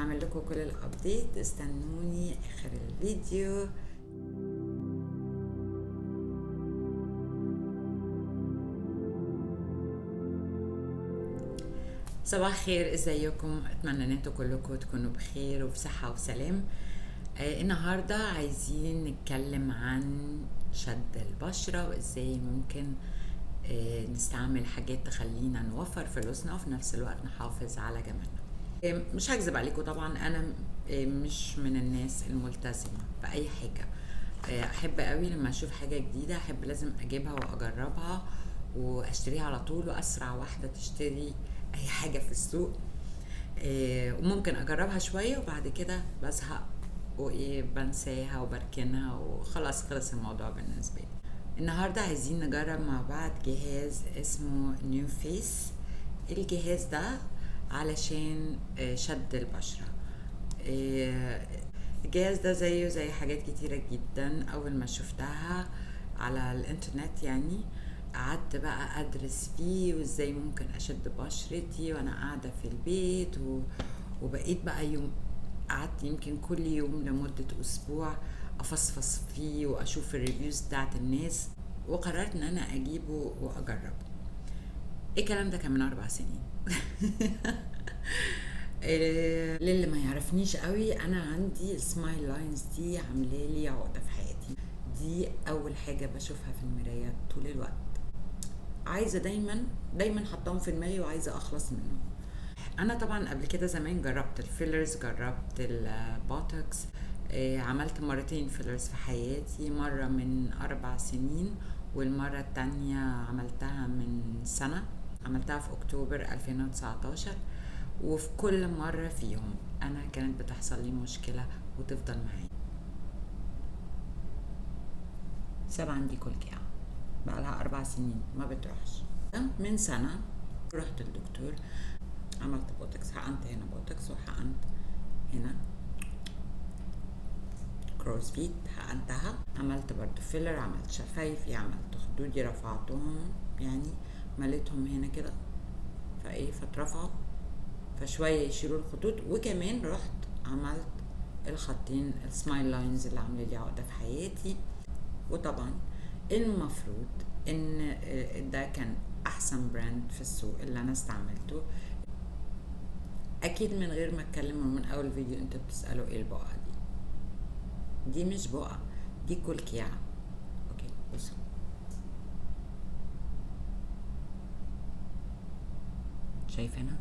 هعمل لكم كل الابديت، استنوني اخر الفيديو. صباح الخير، ازيكم؟ اتمنى ان انتوا كلكم تكونوا بخير وفي صحه وسلام. النهارده عايزين نتكلم عن شد البشره وازاي ممكن نستعمل حاجات تخلينا نوفر فلوسنا وفي نفس الوقت نحافظ على جمالنا. مش هكذب عليكم، طبعا انا مش من الناس الملتزمه باي حاجه. احب قوي لما اشوف حاجه جديده احب لازم اجيبها واجربها واشتريها على طول، واسرع واحده تشتري اي حاجه في السوق. وممكن اجربها شويه وبعد كده بزهق بنساها وبركنها وخلاص، خلص الموضوع بالنسبه لي. النهارده عايزين نجرب مع بعض جهاز اسمه نيو فيس. الجهاز ده علشان شد البشره. الجهاز ده زيه زي حاجات كتيرة جدا. أول ما شفتها على الانترنت يعني قعدت بقى أدرس فيه وإزاي ممكن أشد بشرتي وأنا قاعدة في البيت وبقيت بقى قعدت يمكن كل يوم لمدة أسبوع أفصفص فيه وأشوف الريفيوز بتاعت الناس، وقررت إن أنا أجيبه وأجربه. الكلام ده كان من 4 سنين. للي ما يعرفنيش قوي، انا عندي السمايل لاينز دي عامله لي عقده في حياتي. دي اول حاجه بشوفها في المرايه طول الوقت، عايزه دايما حطاهم في دماغي وعايزه اخلص منهم. انا طبعا قبل كده زمان جربت الفيلرز، جربت البوتوكس. عملت 2 مرتين فيلرز في حياتي، مرة من 4 سنين والمرة التانية عملتها من سنة، عملتها في أكتوبر 2019. وفي كل مرة فيهم أنا كانت بتحصل لي مشكلة وتفضل معايا. سبب عندي كلكيع بقالها 4 سنين ما بتروحش. من سنة رحت الدكتور، عملت بوتوكس، حقنت هنا بوتوكس وحقنت هنا كروس فيت، حقنتها. عملت برضو فيلر، عملت شفايفي، عملت خدودي رفعتهم، يعني مليتهم هنا كده فاترفعوا، فشوية يشيلوا الخطوط. وكمان رحت عملت الخطين السمايل لاينز اللي عامله لي عقده في حياتي. وطبعا المفروض ان ده كان احسن براند في السوق اللي انا استعملته. اكيد من غير ما اتكلم من اول فيديو انتوا بتسالوا ايه البقعه دي مش بقعه، دي كلكيعه. اوكي بصوا، شايفينها؟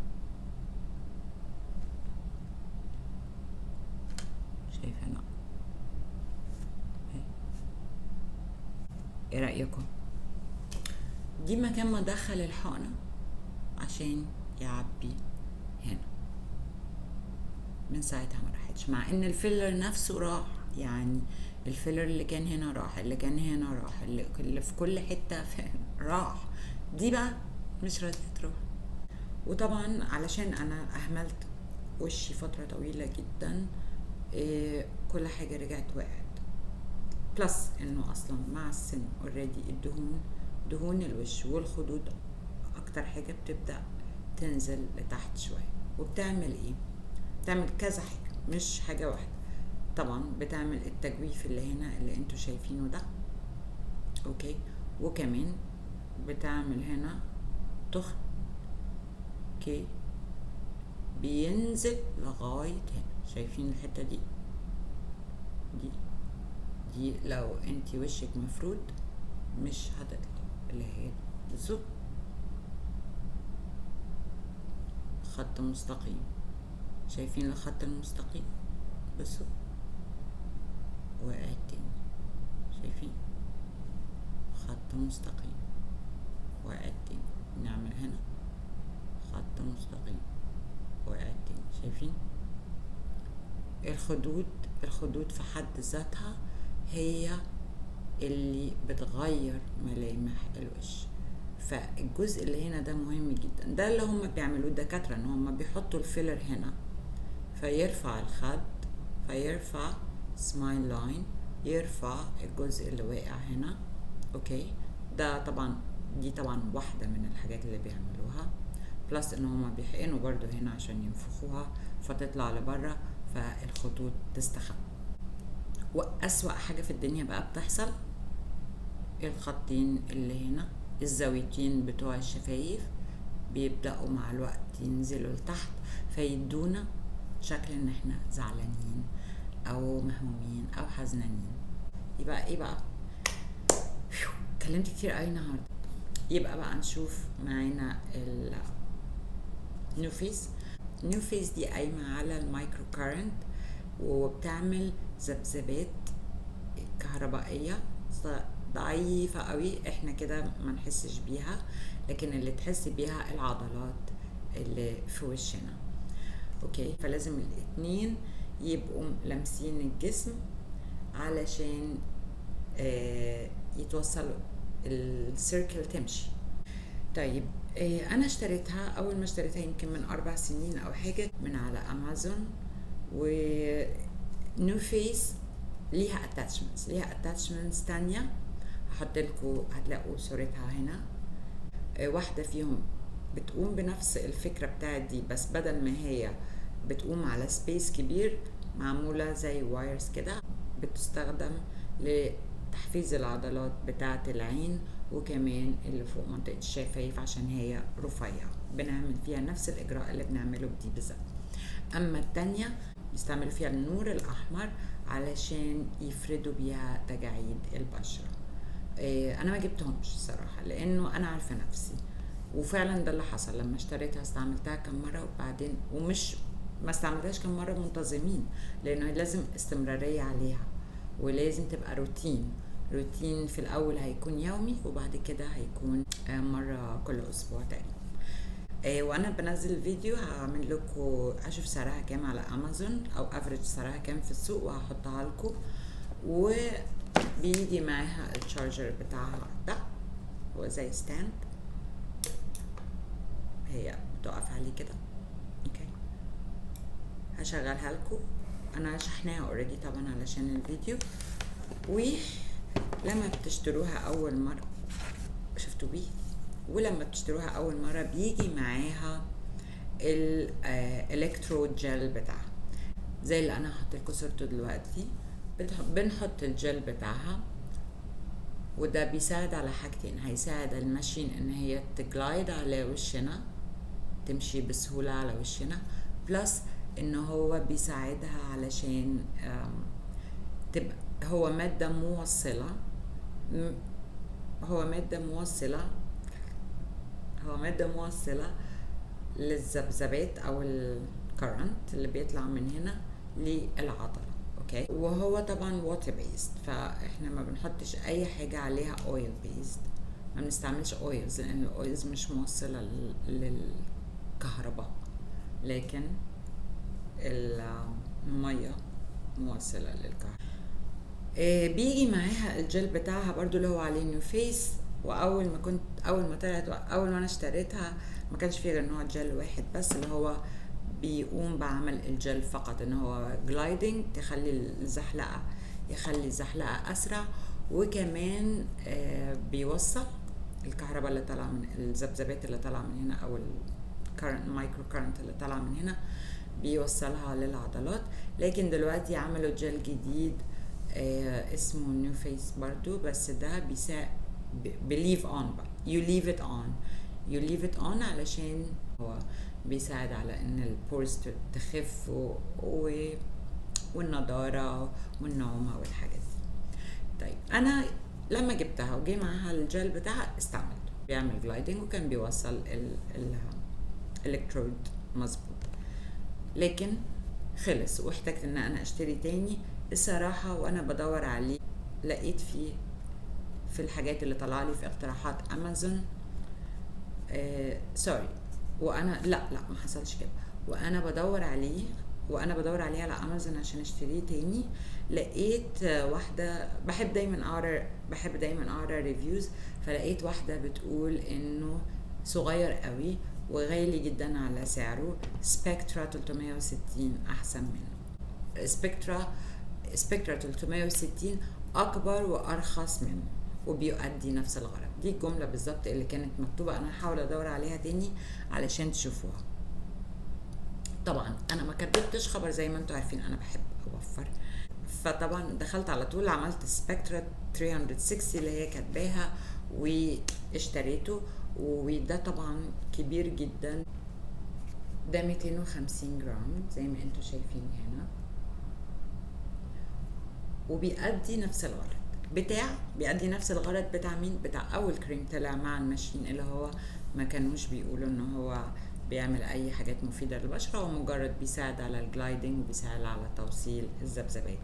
شايفينها؟ ايه رايكم؟ دي مكان ما ادخل الحقنه عشان يعبي هنا. من ساعتها ما راحتش، مع ان الفيلر نفسه راح، يعني الفيلر اللي كان هنا راح، اللي كان هنا راح، اللي في كل حته راح. دي بقى مش راضيه تروح. وطبعا علشان انا اهملت وشي فتره طويله جدا، كل حاجه رجعت وقعت. بلس انه اصلا مع السن اوريدي دهون الوش والخدود اكتر حاجه بتبدا تنزل لتحت شويه. وبتعمل ايه؟ بتعمل كذا حاجه مش حاجه واحده. طبعا بتعمل التجويف اللي هنا اللي انتوا شايفينه ده، اوكي. وكمان بتعمل هنا تخن، اوكي، بينزل لغايه هنا. شايفين الحته دي؟ دي لو انتي وشك مفرود مش هتطلع، اللي هي بالظبط خط مستقيم. شايفين الخط المستقيم؟ بصوا، وقعت تاني. شايفين؟ خط مستقيم، وقعت تاني. نعمل هنا خط مستقيم، وقعت تاني. شايفين؟ الخدود في حد ذاتها هي اللي بتغير ملامح الوش. فالجزء اللي هنا ده مهم جدا. ده اللي هم بيعملوه الدكاترة، ان هم بيحطوا الفيلر هنا فيرفع الخد، فيرفع سمايل لاين، يرفع الجزء اللي واقع هنا، اوكي. ده طبعا دي طبعا واحدة من الحاجات اللي بيعملوها. بلس ان هما بيحقنوا برضو هنا عشان ينفخوها، فتطلع لبره فالخطوط تستخبى. وأسوأ حاجة في الدنيا بقى بتحصل، الخطين اللي هنا الزاويتين بتوع الشفايف بيبدأوا مع الوقت ينزلوا لتحت، فيدونا شكل ان احنا زعلانين او مهمومين او حزنانين. يبقى ايه بقى؟ اتكلمت كتير قوي النهارده. يبقى بقى نشوف معانا النيو فيس. نيو فيس دي قايمة على المايكرو كارنت، وبتعمل ذبذبات كهربائية ضعيفة قوي، احنا كده ما نحسش بيها، لكن اللي تحس بيها العضلات اللي في وشنا. اوكي، فلازم الاتنين يبقوا لامسين الجسم علشان يتوصلوا السيركل تمشي. طيب انا اشتريتها، اول ما اشتريتها يمكن من 4 سنين او حاجة من على امازون. ونيو فيس ليها اتاتشمنتس تانية، هحط لكم هتلاقوا صورتها هنا. واحدة فيهم بتقوم بنفس الفكرة بتاعت دي، بس بدل ما هي بتقوم على سبيس كبير معمولة زي وايرز كده، بتستخدم لتحفيز العضلات بتاعت العين وكمان اللي فوق منطقة الشفايف عشان هي رفيعة. بنعمل فيها نفس الإجراء اللي بنعمله بدي بالظبط. أما التانية بيستعملوا فيها النور الأحمر علشان يفردوا بيها تجاعيد البشرة. أنا ما جبتهمش الصراحة لأنه أنا عارفة نفسي، وفعلا ده اللي حصل. لما اشتريتها استعملتها كم مرة وبعدين ومش ما استعملتهاش كم مرة منتظمين، لأنه لازم استمرارية عليها ولازم تبقى روتين في الأول هيكون يومي، وبعد كده هيكون مرة كل أسبوع تقريبا. وانا بنزل فيديو هعمل لكم اشوف سعرها كام على امازون او افريج سعرها كام في السوق وهحطها لكم. وبيجي معاها الشارجر بتاعها ده، هو زي ستاند، هي بتقف عليه كده. اوكي، هشغلها لكم. انا شحناها اوريدي طبعا علشان الفيديو. ولما بتشتروها اول مره شفتوا بيه، ولما بتشتروها اول مره بيجي معاها الالكترود جل بتاعها زي اللي انا هحط لكم صورته دلوقتي. بنحط الجل بتاعها، وده بيساعد على حاجتين. هيساعد الماشين ان هي تجلايد على وشنا، تمشي بسهولة على وشنا، بلس ان هو بيساعدها علشان تبقى هو مادة موصلة للذبذبات او الكرنت اللي بيطلع من هنا للعضلة. اوكي، وهو طبعا ووتر بيست، فاحنا ما بنحطش اي حاجة عليها اويل بيست، ما بنستعملش اويلز لان الاويلز مش موصلة للكهرباء، لكن المية موصلة للكهرباء. بيجي معاها الجل بتاعها برضو اللي هو عليه نيو فيس. واول ما انا اشتريتها ما كانش فيه غير نوع جل واحد بس، اللي هو بيقوم بعمل الجل فقط، ان هو جلايدنج يخلي الزحلقة اسرع، وكمان بيوصل الكهرباء اللي طالعه من الذبذبات اللي طالعه من هنا او المايكرو كارنت اللي طالعه من هنا بيوصلها للعضلات. لكن دلوقتي عملوا جل جديد اسمه نيو فيس برضو، بس ده بيساعد believe on بقى you leave it on علشان هو بيساعد على ان البورز تخف والنضارة والنعومة والحاجات دي. طيب انا لما جبتها وجي معاها الجل بتاعها استعملته، بيعمل جلايدنج وكان بيوصل الالكترود مظبوط، لكن خلص واحتجت ان انا اشتري تاني. الصراحة وانا بدور عليه لقيت فيه في الحاجات اللي طلع لي في اقتراحات امازون سوري، وانا لا ما حصلش كده. وانا بدور عليه على امازون عشان اشتريه تاني، لقيت واحده بحب دايما اقرا ريفيوز، فلقيت واحده بتقول انه صغير قوي وغالي جدا على سعره. سبكترا 360 احسن منه. سبكترا 360 اكبر وارخص منه وبيؤدي نفس الغرض. دي الجمله بالظبط اللي كانت مكتوبه. انا هحاول ادور عليها تاني علشان تشوفوها. طبعا انا ما كدبتش خبر، زي ما انتم عارفين انا بحب اوفر. فطبعا دخلت على طول عملت سبكترا 360 اللي هي كاتباها واشتريته. وده طبعا كبير جدا، ده 250 جرام زي ما انتم شايفين هنا، وبيأدي نفس الغرض بيأدي نفس الغرض بتاع مين؟ بتاع اول كريم طلع مع الماشين، اللي هو ما كانوش بيقولوا ان هو بيعمل اي حاجات مفيدة للبشرة، هو مجرد بيساعد على الجلايدنج وبيساعد على توصيل الذبذبات.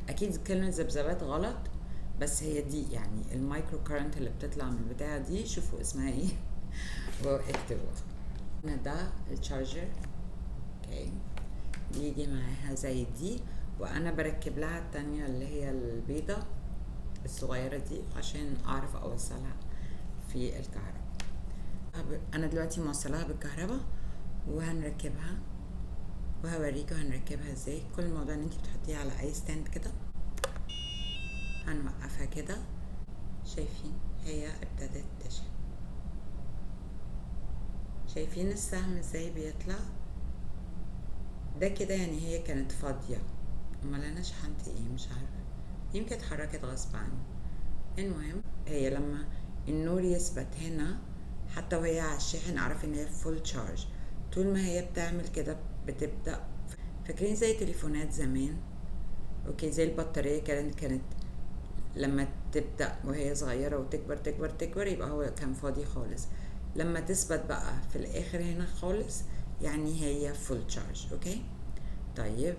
اكيد كلمة ذبذبات غلط، بس هي دي يعني المايكرو كارنت اللي بتطلع من البتاعة دي. شوفوا اسمها ايه واكتبوها. هنا ده الشارجر، اوكي، بيجي معاها زي دي، وانا بركب لها التانية اللي هي البيضة الصغيرة دي عشان اعرف اوصلها في الكهرباء. انا دلوقتي موصلاها بالكهرباء وهنركبها وهوريكم هنركبها ازاي. كل الموضوع ان انت بتحطيها على اي ستاند كده، هنوقفها كده. شايفين هي ابتدت تشحن، شايفين السهم ازاي بيطلع ده كده، يعني هي كانت فاضية. امال انا شحنت ايه؟ مش عارفة، يمكن اتحركت غصب عني. المهم هي لما النور يثبت هنا حتى وهي على الشاحن اعرف ان هي فول تشارج. طول ما هي بتعمل كده بتبدأ، فاكرين زي تليفونات زمان؟ اوكي، زي البطارية كانت لما تبدأ وهي صغيرة وتكبر تكبر تكبر يبقى هو كان فاضي خالص. لما تثبت بقى في الاخر هنا خالص يعني هي فول تشارج. اوكي طيب،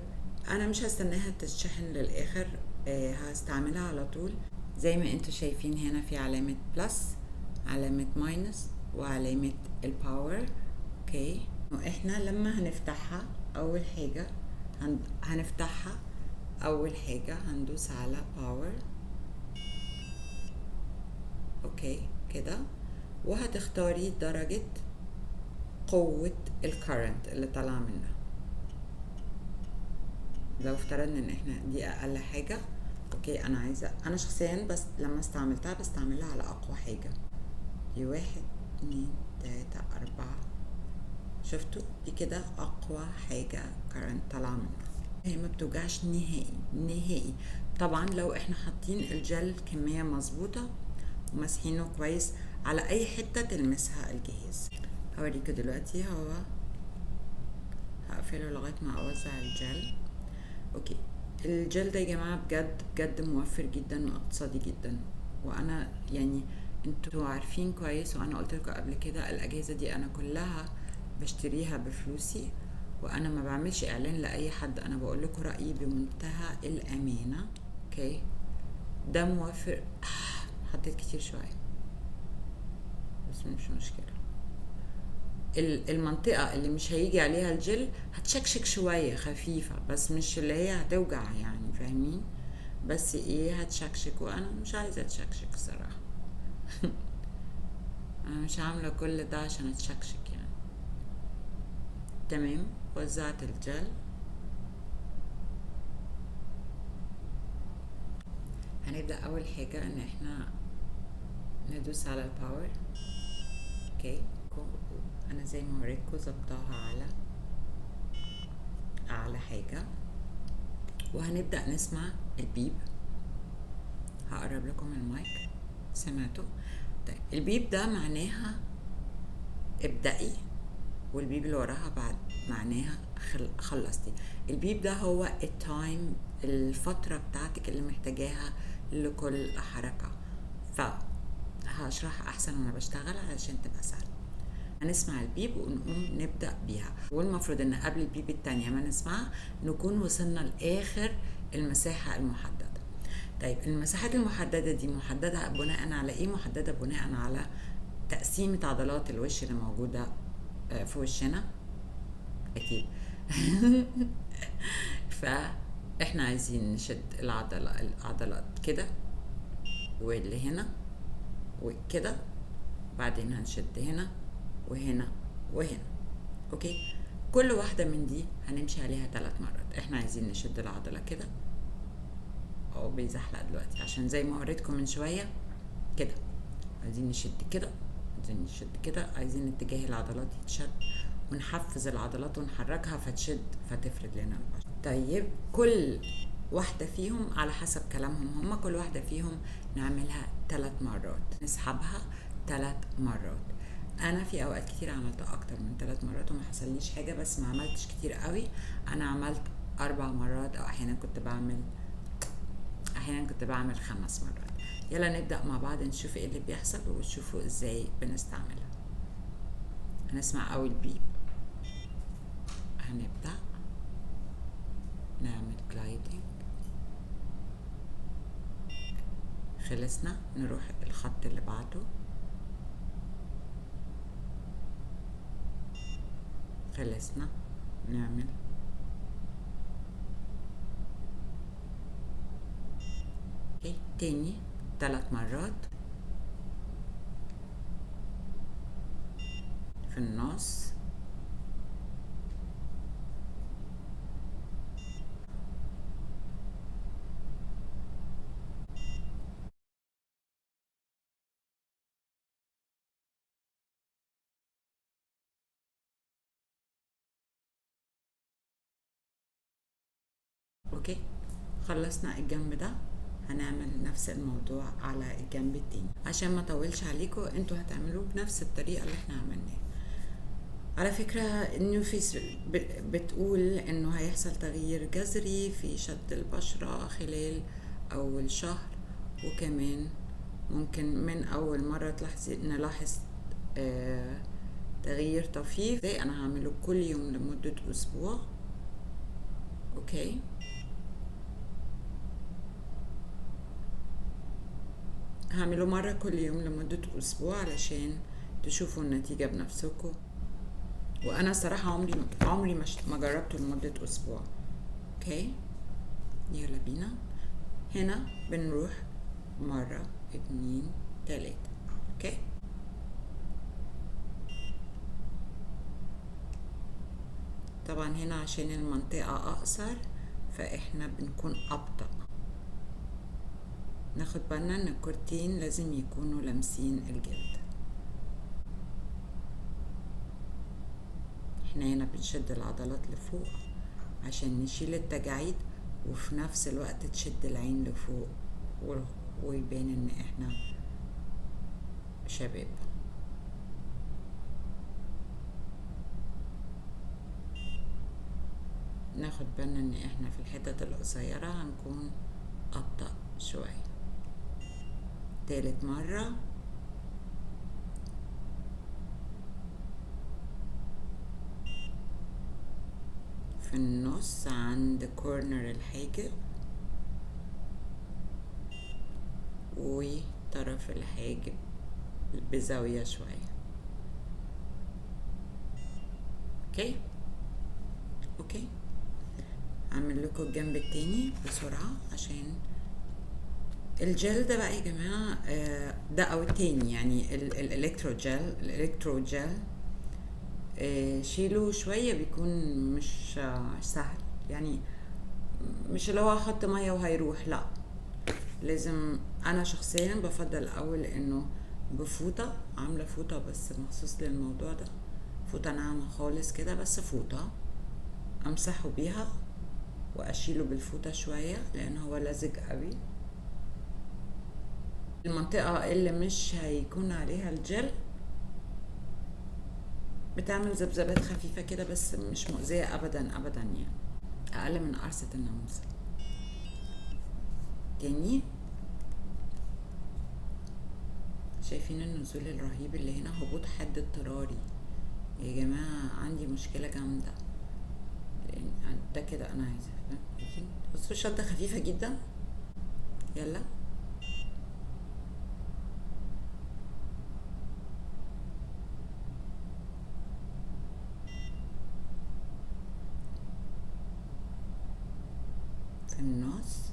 انا مش هستناها تتشحن للاخر، هستعملها على طول. زي ما انتوا شايفين هنا في علامة بلس، علامة ماينس، وعلامة الباور. اوكي، واحنا لما هنفتحها اول حاجة هنفتحها اول حاجة هندوس على باور. اوكي كده، وهتختاري درجة قوة الكارنت اللي طالعة منها. لو افترضنا ان احنا دي اقل حاجة، اوكي، انا شخصيا بس لما استعملتها بستعملها على اقوى حاجة. دي 1 2 3 4، شفتوا دي كده اقوى حاجة كارنت طالعة منها. هي ما بتوجعش نهائي. طبعا لو احنا حاطين الجل كمية مظبوطة ومسحينه كويس على اي حتة تلمسها الجهاز. هوريكوا دلوقتي، هقفله لغاية ما اوزع الجل. اوكي، الجل ده يا جماعة بجد بجد موفر جدا واقتصادي جدا، وانا يعني انتوا عارفين كويس، وانا قلت لكم قبل كده الاجهزة دي انا كلها بشتريها بفلوسي، وانا ما بعملش اعلان لاي حد، انا بقول لكم رايي بمنتهى الامانه. اوكي، ده موفر. حطيت كتير شويه بس مش مشكله. المنطقه اللي مش هيجي عليها الجل هتشكشك شويه خفيفه، بس مش اللي هي هتوجع يعني، فاهمين؟ بس ايه، هتشكشك، وانا مش عايزه اتشكشك الصراحه. انا مش عامله كل ده عشان اتشكشك يعني. تمام، وزعت الجل. هنبدأ أول حاجة إن احنا ندوس على الباور. اوكي، أنا زي ما وريتكم ظبطاها على أعلى حاجة، وهنبدأ نسمع البيب. هقرب لكم المايك، سمعتوا؟ طيب البيب ده معناها ابدأي، والبيب اللي وراها بعد معناها خلصتي. البيب ده هو التايم، الفترة بتاعتك اللي محتاجاها لكل حركة. فهشرح احسن وانا بشتغل علشان تبقى سهل. هنسمع البيب ونقوم نبدأ بيها، والمفروض ان قبل البيب التانية ما نسمعها نكون وصلنا لآخر المساحة المحددة. طيب المساحات المحددة دي محددة بناء على ايه؟ محددة بناء على تقسيمة عضلات الوش اللي موجودة في وشنا اكيد. فاحنا عايزين نشد العضلات كده، واللي هنا وكده، بعدين هنشد هنا وهنا وهنا. اوكي، كل واحدة من دي هنمشي عليها 3 مرات. احنا عايزين نشد العضلة كده، او بيزحلق دلوقتي عشان زي ما وريتكم من شوية كده. عايزين نشد كده، عايزين نشد كده، عايزين اتجاه العضلات يتشد ونحفز العضلات ونحركها فتشد فتفرد لنا البشرة. طيب كل واحدة فيهم على حسب كلامهم هما، كل واحدة فيهم نعملها 3 مرات، نسحبها 3 مرات. انا في اوقات كتير عملت اكتر من 3 مرات وما حصليش حاجة، بس ما عملتش كتير قوي. انا عملت 4 مرات، او احيانا كنت بعمل 5 مرات. يلا نبدأ مع بعض نشوف ايه اللي بيحصل وتشوفوا ازاي بنستعملها. هنسمع اول بيب، هنبدأ نعمل جلايدنج، خلصنا نروح الخط اللي بعده، خلصنا نعمل اوكي تاني 3 مرات في النص، اوكي. خلصنا الجنب ده، هنعمل نفس الموضوع على الجنب التاني. عشان ما اطولش عليكم، انتوا هتعملوه بنفس الطريقة اللي احنا عملناها. على فكرة النيوفيس بتقول انه هيحصل تغيير جذري في شد البشرة خلال اول شهر، وكمان ممكن من اول مرة نلاحظ تغيير طفيف. زي انا هعمله كل يوم لمدة اسبوع، اوكي. هعمله مرة كل يوم لمدة اسبوع علشان تشوفوا النتيجة بنفسكم. وانا صراحة عمري ما جربته لمدة اسبوع. اوكي يلا بينا. هنا بنروح مرة 2 3، اوكي. طبعا هنا عشان المنطقة اقصر فاحنا بنكون ابطأ. ناخد بالنا ان الكورتين لازم يكونوا لامسين الجلد. احنا هنا بنشد العضلات لفوق عشان نشيل التجاعيد، وفي نفس الوقت تشد العين لفوق ويبان ان احنا شباب. ناخد بالنا ان احنا في الحتت القصيرة هنكون ابطأ شوية. تالت مرة، في النص عند كورنر الحاجب وطرف الحاجب بزاوية شوية، اوكي. اوكي هعمل لكم الجنب التاني بسرعة عشان الجل ده بقى يا جماعة. ده او التاني يعني الالكترو جل شيله شوية بيكون مش سهل يعني. مش اللي هو احط مية وهيروح، لا. لازم انا شخصيا بفضل اول انه بفوطة، عاملة فوطة بس مخصوص للموضوع ده، فوطة ناعمة خالص كده، بس فوطة امسحه بيها واشيله بالفوطة شوية لان هو لزج قوي. المنطقة اللي مش هيكون عليها الجل بتعمل ذبذبات خفيفة كده بس مش مؤذية ابدا ابدا يعني، اقل من قرصة الناموسة. تاني، شايفين النزول الرهيب اللي هنا؟ هبوط حاد اضطراري يا جماعة، عندي مشكلة جامدة. ده كده انا عايزة بصوا الشدة خفيفة جدا. يلا في النص،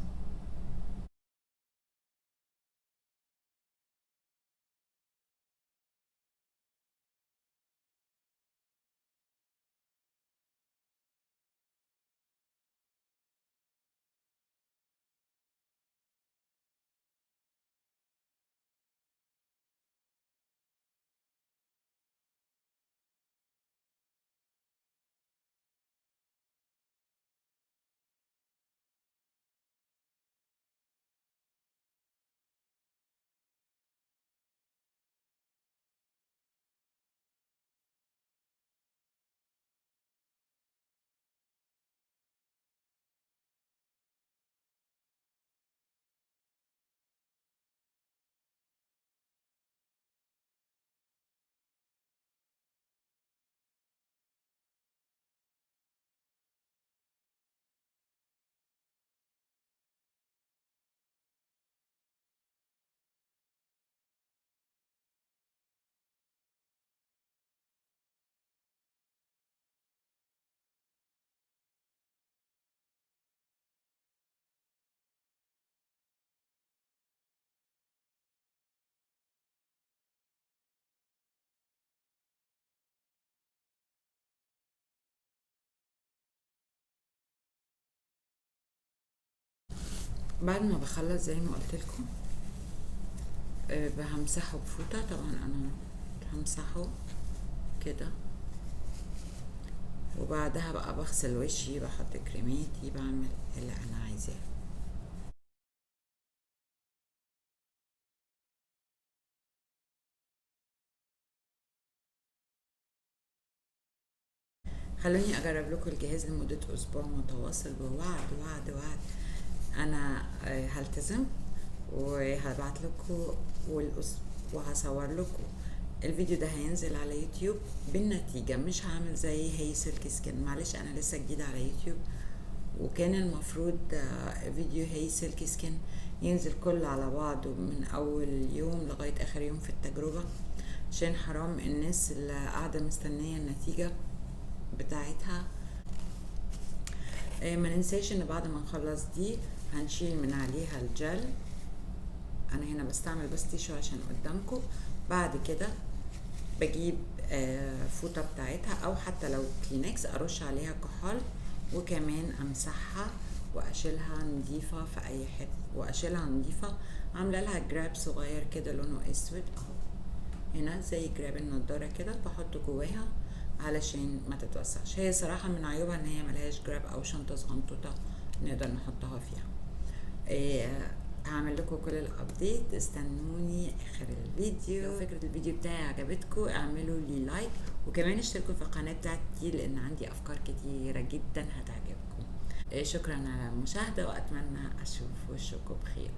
بعد ما بخلص زي ما قلت لكم همسحه بفوطة. طبعا انا همسحه كده، وبعدها بقى بغسل وشي، بحط كريماتي، بعمل اللي انا عايزاه. خلوني اجرب لكم الجهاز لمدة اسبوع متواصل، بوعد وعد وعد انا هلتزم وهبعت لكم وهصور لكم الفيديو ده. هينزل على يوتيوب بالنتيجة، مش هعمل زي هي سيلك سكين. معلش انا لسه جديدة على يوتيوب، وكان المفروض فيديو هي سيلك سكين ينزل كله على بعضه من اول يوم لغاية اخر يوم في التجربة، عشان حرام الناس اللي قاعدة مستنية النتيجة بتاعتها. ما ننساش ان بعد ما نخلص دي هنشيل من عليها الجل. انا هنا بستعمل بس تيشو عشان قدامكم. بعد كده بجيب فوطة بتاعتها، او حتى لو كلينكس ارش عليها كحول، وكمان امسحها واشيلها نضيفة في اي حتة، واشيلها نضيفة. عاملة لها جراب صغير كده لونه اسود اهو، هنا زي جراب النضارة كده، بحطه جواها علشان ما تتوسعش. هي صراحة من عيوبها ان هي ملهاش جراب او شنطة صغنطوطة نقدر نحطها فيها. هعمل لكم كل الابديت، استنوني اخر الفيديو. لو فكرة الفيديو بتاعي عجبتكم اعملوا لي لايك، وكمان اشتركوا في القناة بتاعتي لان عندي افكار كتيرة جدا هتعجبكم. شكرا على المشاهدة، واتمنى اشوف وشكم بخير.